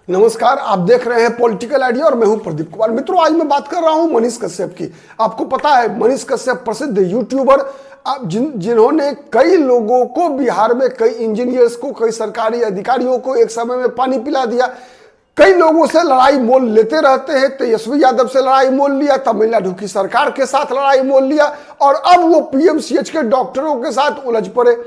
नमस्कार, आप देख रहे हैं पॉलिटिकल आइडिया और मैं हूं प्रदीप कुमार। मित्रों, आज मैं बात कर रहा हूं मनीष कश्यप की। आपको पता है मनीष कश्यप प्रसिद्ध यूट्यूबर जिन्होंने कई लोगों को बिहार में, कई इंजीनियर्स को, कई सरकारी अधिकारियों को एक समय में पानी पिला दिया। कई लोगों से लड़ाई मोल लेते रहते हैं। तेजस्वी यादव से लड़ाई मोल लिया, तमिलनाडु की सरकार के साथ लड़ाई मोल लिया और अब वो पीएमसीएच के डॉक्टरों के साथ उलझ पड़े।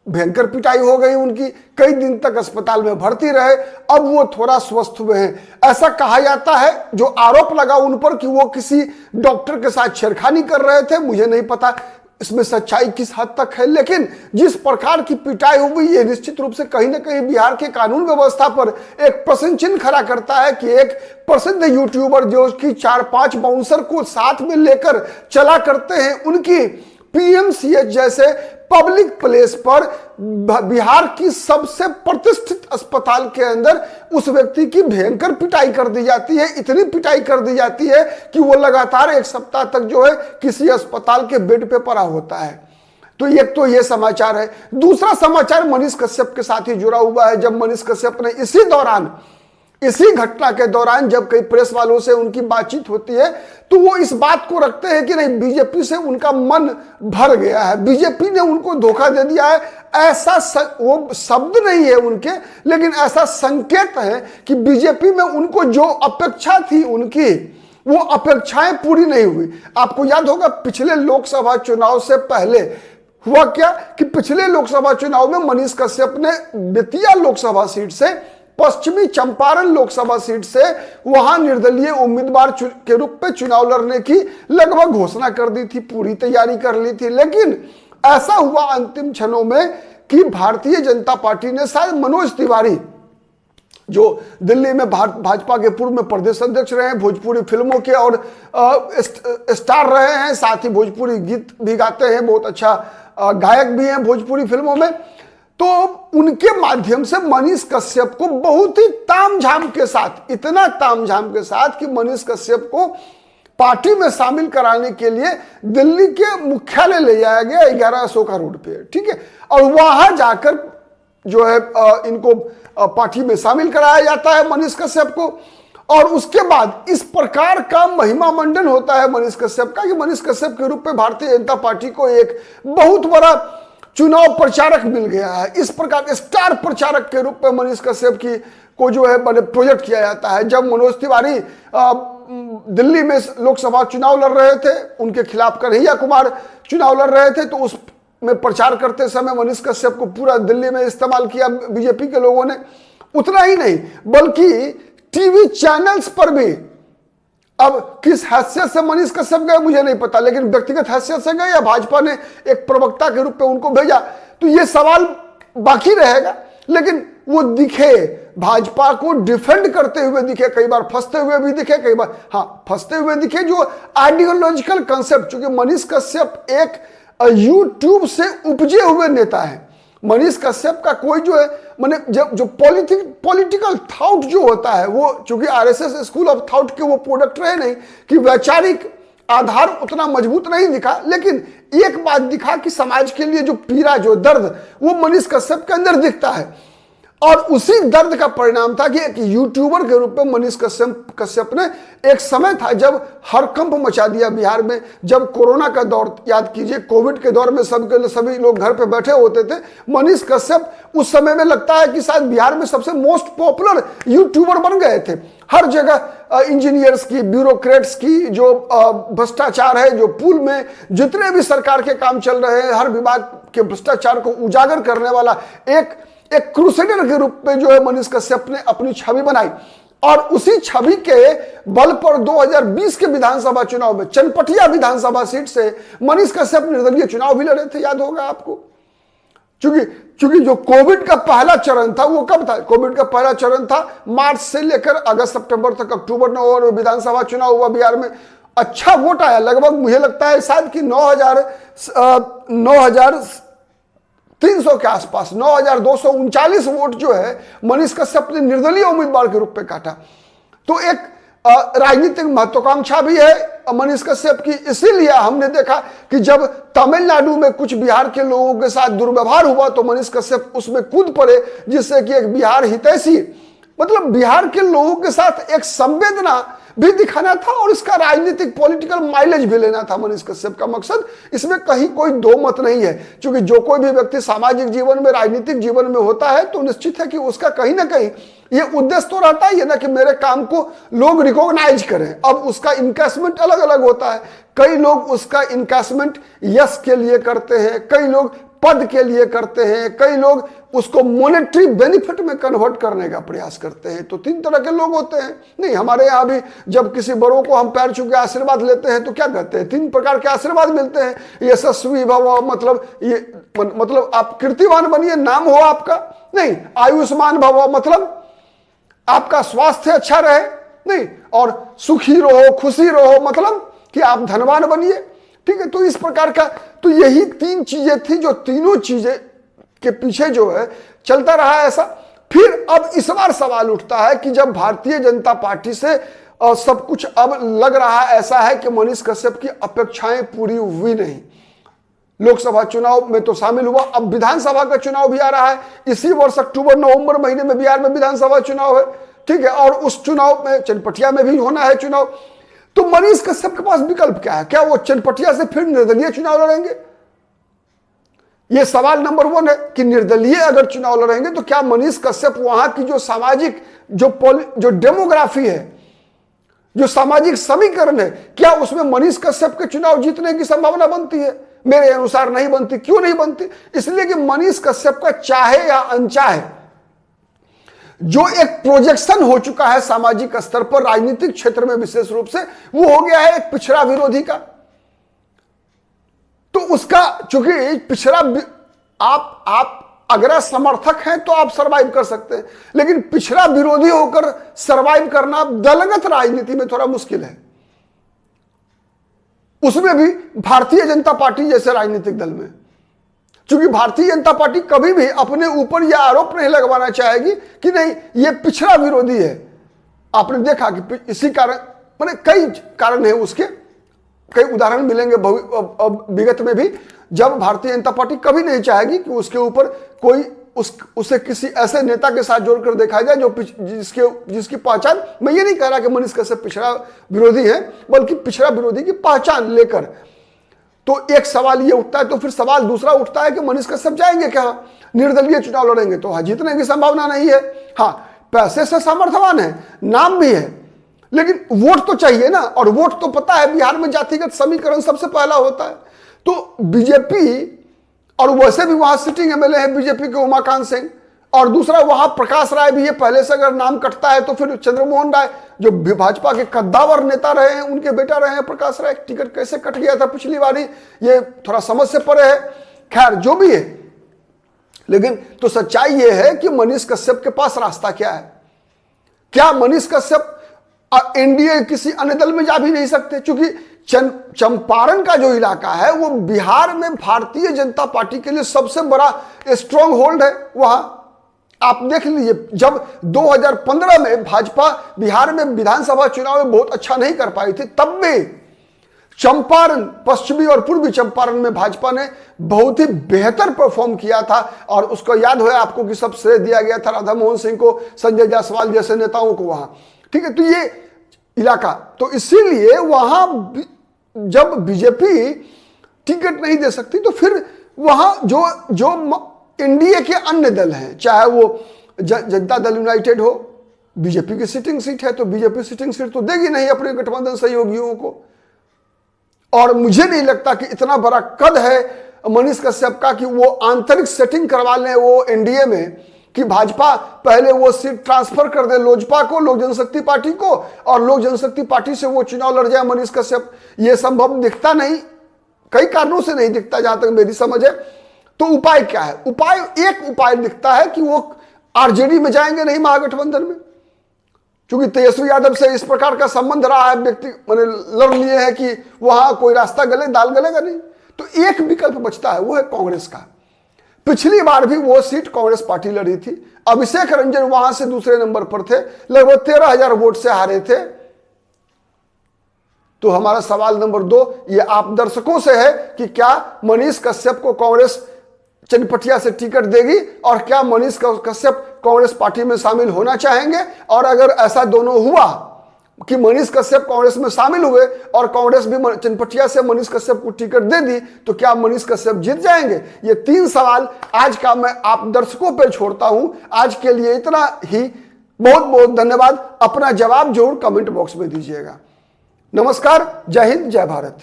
भयंकर पिटाई हो गई उनकी, कई दिन तक अस्पताल में भर्ती रहे। अब वो थोड़ा स्वस्थ हुए हैं। ऐसा कहा जाता है, जो आरोप लगा उन पर कि वो किसी डॉक्टर के साथ छेड़खानी कर रहे थे। मुझे नहीं पता इसमें सच्चाई किस हद तक है, लेकिन जिस प्रकार की पिटाई हुई ये निश्चित रूप से कहीं ना कहीं बिहार के कानून व्यवस्था पर एक प्रश्न चिन्ह खड़ा करता है कि एक प्रसिद्ध यूट्यूबर जो कि 4-5 बाउंसर को साथ में लेकर चला करते हैं, उनकी पीएमसीएच जैसे पब्लिक प्लेस पर बिहार की सबसे प्रतिष्ठित अस्पताल के अंदर उस व्यक्ति की भयंकर पिटाई कर दी जाती है। इतनी पिटाई कर दी जाती है कि वो लगातार 1 सप्ताह तक जो है किसी अस्पताल के बेड पे पड़ा होता है। तो एक तो ये समाचार है। दूसरा समाचार मनीष कश्यप के साथ ही जुड़ा हुआ है। जब मनीष कश्यप ने इसी घटना के दौरान जब कई प्रेस वालों से उनकी बातचीत होती है तो वो इस बात को रखते हैं कि नहीं, बीजेपी से उनका मन भर गया है, बीजेपी ने उनको धोखा दे दिया है। ऐसा वो शब्द नहीं है उनके, लेकिन ऐसा संकेत है कि बीजेपी में उनको जो अपेक्षा थी उनकी, वो अपेक्षाएं पूरी नहीं हुई। आपको याद होगा पिछले लोकसभा चुनाव से पहले हुआ क्या कि पिछले लोकसभा चुनाव में मनीष कश्यप ने बेतिया लोकसभा सीट से, पश्चिमी चंपारण लोकसभा सीट से वहां निर्दलीय उम्मीदवार के रूप में चुनाव लड़ने की लगभग घोषणा कर दी थी, पूरी तैयारी कर ली थी। लेकिन ऐसा हुआ अंतिम क्षणों में कि भारतीय जनता पार्टी ने, शायद मनोज तिवारी जो दिल्ली में भाजपा के पूर्व में प्रदेश अध्यक्ष रहे हैं, भोजपुरी फिल्मों के और स्टार रहे हैं, साथ ही भोजपुरी गीत भी गाते हैं, बहुत अच्छा गायक भी हैं भोजपुरी फिल्मों में, तो उनके माध्यम से मनीष कश्यप को बहुत ही तामझाम के साथ, इतना तामझाम के साथ कि मनीष कश्यप को पार्टी में शामिल कराने के लिए दिल्ली के मुख्यालय ले जाया गया, 11 अशोका रोड पे, ठीक है। और वहां जाकर जो है इनको पार्टी में शामिल कराया जाता है मनीष कश्यप को। और उसके बाद इस प्रकार का महिमा मंडन होता है मनीष कश्यप का कि मनीष कश्यप के रूप में भारतीय जनता पार्टी को एक बहुत बड़ा चुनाव प्रचारक मिल गया है। इस प्रकार स्टार प्रचारक के रूप में मनीष कश्यप की को जो है बड़े प्रोजेक्ट किया जाता है। जब मनोज तिवारी दिल्ली में लोकसभा चुनाव लड़ रहे थे, उनके खिलाफ कन्हैया कुमार चुनाव लड़ रहे थे, तो उस में प्रचार करते समय मनीष कश्यप को पूरा दिल्ली में इस्तेमाल किया बीजेपी के लोगों ने। उतना ही नहीं बल्कि टीवी चैनल्स पर भी, अब किस हैसियत से मनीष कश्यप गए मुझे नहीं पता, लेकिन व्यक्तिगत हैसियत से गए या भाजपा ने एक प्रवक्ता के रूप में उनको भेजा, तो ये सवाल बाकी रहेगा। लेकिन वो दिखे, भाजपा को डिफेंड करते हुए दिखे, कई बार फंसते हुए भी दिखे, कई बार फंसते हुए दिखे। जो आइडियोलॉजिकल कंसेप्ट, चूंकि मनीष कश्यप एक यूट्यूब से उपजे हुए नेता है, मनीष कश्यप का कोई जो है माने जो पॉलिटिकल थॉट जो होता है, वो चूंकि आरएसएस स्कूल ऑफ थॉट के वो प्रोडक्ट रहे नहीं, कि वैचारिक आधार उतना मजबूत नहीं दिखा, लेकिन एक बात दिखा कि समाज के लिए जो पीड़ा, जो दर्द, वो मनीष कश्यप के अंदर दिखता है। और उसी दर्द का परिणाम था कि एक यूट्यूबर के रूप में मनीष कश्यप ने, एक समय था जब हड़कंप मचा दिया बिहार में, जब कोरोना का दौर, याद कीजिए कोविड के दौर में सभी लोग घर पे बैठे होते थे। मनीष कश्यप उस समय में लगता है कि शायद बिहार में सबसे मोस्ट पॉपुलर यूट्यूबर बन गए थे। हर जगह इंजीनियर्स की, ब्यूरोक्रेट्स की जो भ्रष्टाचार है, जो पूल में जितने भी सरकार के काम चल रहे हैं, हर विभाग के भ्रष्टाचार को उजागर करने वाला एक क्रूसेडर के रूप में जो है मनीष कश्यप ने अपनी छवि बनाई। और उसी छवि के बल पर 2020 के विधानसभा चुनाव में चनपटिया विधानसभा सीट से मनीष कश्यप निर्दलीय चुनाव भी लड़े थे, याद होगा आपको। चूंकि जो कोविड का पहला चरण था वो कब था? कोविड का पहला चरण था मार्च से लेकर अगस्त सितंबर तक, अक्टूबर नवंबर में विधानसभा चुनाव हुआ बिहार में। अच्छा वोट आया, लगभग मुझे लगता है शायद कि 9,300 के आसपास, 9,239 वोट जो है मनीष कश्यप ने निर्दलीय उम्मीदवार के रूप में काटा। तो एक राजनीतिक महत्वाकांक्षा भी है मनीष कश्यप की। इसीलिए हमने देखा कि जब तमिलनाडु में कुछ बिहार के लोगों के साथ दुर्व्यवहार हुआ तो मनीष कश्यप उसमें कूद पड़े, जिससे कि एक बिहार हितैषी मतलब बिहार के लोगों के साथ एक संवेदना भी दिखाना था और इसका राजनीतिक पॉलिटिकल माइलेज भी लेना था मनीष कश्यप का मकसद। इसमें कहीं कोई दो मत नहीं है, क्योंकि जो कोई भी व्यक्ति सामाजिक जीवन में, राजनीतिक जीवन में होता है तो निश्चित है कि उसका कहीं ना कहीं ये उद्देश्य तो रहता ही है ना कि मेरे काम को लोग रिकॉग्नाइज करें। अब उसका इनकैशमेंट अलग अलग होता है, कई लोग उसका इनकैशमेंट यश के लिए करते हैं, कई लोग पद के लिए करते हैं, कई लोग उसको मॉनेटरी बेनिफिट में कन्वर्ट करने का प्रयास करते हैं। तो तीन तरह के लोग होते हैं। नहीं, हमारे यहाँ भी जब किसी बड़ों को हम पैर छू के आशीर्वाद लेते हैं तो क्या कहते हैं, तीन प्रकार के आशीर्वाद मिलते हैं। यशस्वी भव, मतलब आप कीर्तिवान बनिए, नाम हो आपका। नहीं, आयुष्मान भव मतलब आपका स्वास्थ्य अच्छा रहे। नहीं, और सुखी रहो, खुशी रहो मतलब कि आप धनवान बनिए। ठीक है, तो इस प्रकार का, तो यही तीन चीजें थी जो तीनों चीजें के पीछे जो है चलता रहा ऐसा। फिर अब इस बार सवाल उठता है कि जब भारतीय जनता पार्टी से सब कुछ अब लग रहा ऐसा है कि मनीष कश्यप की अपेक्षाएं पूरी हुई नहीं, लोकसभा चुनाव में तो शामिल हुआ, अब विधानसभा का चुनाव भी आ रहा है। इसी वर्ष अक्टूबर नवंबर महीने में बिहार में विधानसभा चुनाव है। ठीक है, और उस चुनाव में चनपटिया में भी होना है चुनाव। तो मनीष कश्यप के पास विकल्प क्या है? क्या वो चनपटिया से फिर निर्दलीय चुनाव लड़ेंगे? यह सवाल नंबर 1 है कि निर्दलीय अगर चुनाव लड़ेंगे तो क्या मनीष कश्यप वहां की जो सामाजिक जो डेमोग्राफी है, जो सामाजिक समीकरण है, क्या उसमें मनीष कश्यप के चुनाव जीतने की संभावना बनती है? मेरे अनुसार नहीं बनती। क्यों नहीं बनती? इसलिए कि मनीष कश्यप का चाहे या अनचाहे जो एक प्रोजेक्शन हो चुका है सामाजिक स्तर पर, राजनीतिक क्षेत्र में विशेष रूप से, वो हो गया है एक पिछड़ा विरोधी का। तो उसका, चूंकि पिछड़ा, आप अगर समर्थक हैं तो आप सरवाइव कर सकते हैं, लेकिन पिछड़ा विरोधी होकर सरवाइव करना दलगत राजनीति में थोड़ा मुश्किल है, उसमें भी भारतीय जनता पार्टी जैसे राजनीतिक दल में। क्योंकि भारतीय जनता पार्टी कभी भी अपने ऊपर यह आरोप नहीं लगवाना चाहेगी कि नहीं ये पिछड़ा विरोधी है। आपने देखा कि इसी कारण, मैंने कई कारण है उसके, कई उदाहरण मिलेंगे विगत में भी, जब भारतीय जनता पार्टी कभी नहीं चाहेगी कि उसके ऊपर कोई उसे किसी ऐसे नेता के साथ जोड़कर देखा जाए जो जिसकी पहचान, मैं ये नहीं कह रहा कि मनीष कश्यप पिछड़ा विरोधी है, बल्कि पिछड़ा विरोधी की पहचान लेकर। तो एक सवाल ये उठता है। तो फिर सवाल दूसरा उठता है कि मनीष कश्यप जाएंगे क्या निर्दलीय चुनाव लड़ेंगे? तो हाँ, जीतने की संभावना नहीं है। हाँ, पैसे से सामर्थ्यवान है, नाम भी है, लेकिन वोट तो चाहिए ना। और वोट तो पता है बिहार में जातिगत समीकरण सबसे पहला होता है। तो बीजेपी, और वैसे भी वहां सिटिंग एमएलए है बीजेपी के उमाकांत सिंह, और दूसरा वहां प्रकाश राय भी है। पहले से अगर नाम कटता है तो फिर चंद्रमोहन राय जो भाजपा के कद्दावर नेता रहे हैं, उनके बेटा रहे हैं प्रकाश राय। टिकट कैसे कट गया था पिछली बारी, ये थोड़ा समझ से परे है। खैर, जो भी है, लेकिन तो सच्चाई ये है कि मनीष कश्यप के पास रास्ता क्या है। क्या मनीष कश्यप एनडीए किसी अन्य दल में जा भी नहीं सकते? क्योंकि चंपारण का जो इलाका है वो बिहार में भारतीय जनता पार्टी के लिए सबसे बड़ा स्ट्रॉन्ग होल्ड है। वहां आप देख लीजिए, जब 2015 में भाजपा बिहार में विधानसभा चुनाव में बहुत अच्छा नहीं कर पाई थी, तब भी चंपारण, पश्चिमी और पूर्वी चंपारण में भाजपा ने बहुत ही बेहतर परफॉर्म किया था। और उसको याद है आपको कि सब श्रेय दिया गया था राधा मोहन सिंह को, संजय जायसवाल जैसे नेताओं को वहां। ठीक है, तो ये इलाका, तो इसीलिए वहां जब बीजेपी टिकट नहीं दे सकती तो फिर वहां जो एनडीए के अन्य दल हैं, चाहे वो जनता दल यूनाइटेड हो, बीजेपी की सिटिंग सीट है, तो बीजेपी सिटिंग सीट तो देगी नहीं अपने गठबंधन सहयोगियों को। और मुझे नहीं लगता कि इतना बड़ा कद है मनीष कश्यप का कि वो आंतरिक सेटिंग करवा लें वो एनडीए में, कि भाजपा पहले वो सीट ट्रांसफर कर दे लोजपा को, लोक जनशक्ति पार्टी को, और लोक जनशक्ति पार्टी से वो चुनाव लड़ जाए मनीष कश्यप। ये संभव दिखता नहीं, कई कारणों से नहीं दिखता जहां तक मेरी समझ है। तो उपाय क्या है? एक उपाय दिखता है कि वो आरजेडी में जाएंगे नहीं महागठबंधन में, क्योंकि तेजस्वी यादव से इस प्रकार का संबंध रहा है, व्यक्ति मैंने लड़ लिए है कि वहां कोई रास्ता दाल गलेगा नहीं। तो एक विकल्प बचता है, वो है कांग्रेस का। पिछली बार भी वो सीट कांग्रेस पार्टी लड़ी थी, अभिषेक रंजन वहां से दूसरे नंबर पर थे, लगभग 13,000 वोट से हारे थे। तो हमारा सवाल नंबर 2 ये आप दर्शकों से है कि क्या मनीष कश्यप को कांग्रेस चनपटिया से टिकट देगी और क्या मनीष कश्यप कांग्रेस पार्टी में शामिल होना चाहेंगे? और अगर ऐसा दोनों हुआ कि मनीष कश्यप कांग्रेस में शामिल हुए और कांग्रेस भी चनपटिया से मनीष कश्यप को टिकट दे दी, तो क्या मनीष कश्यप जीत जाएंगे? ये 3 सवाल आज का मैं आप दर्शकों पे छोड़ता हूं। आज के लिए इतना ही। बहुत बहुत धन्यवाद। अपना जवाब जरूर कमेंट बॉक्स में दीजिएगा। नमस्कार, जय हिंद, जय भारत।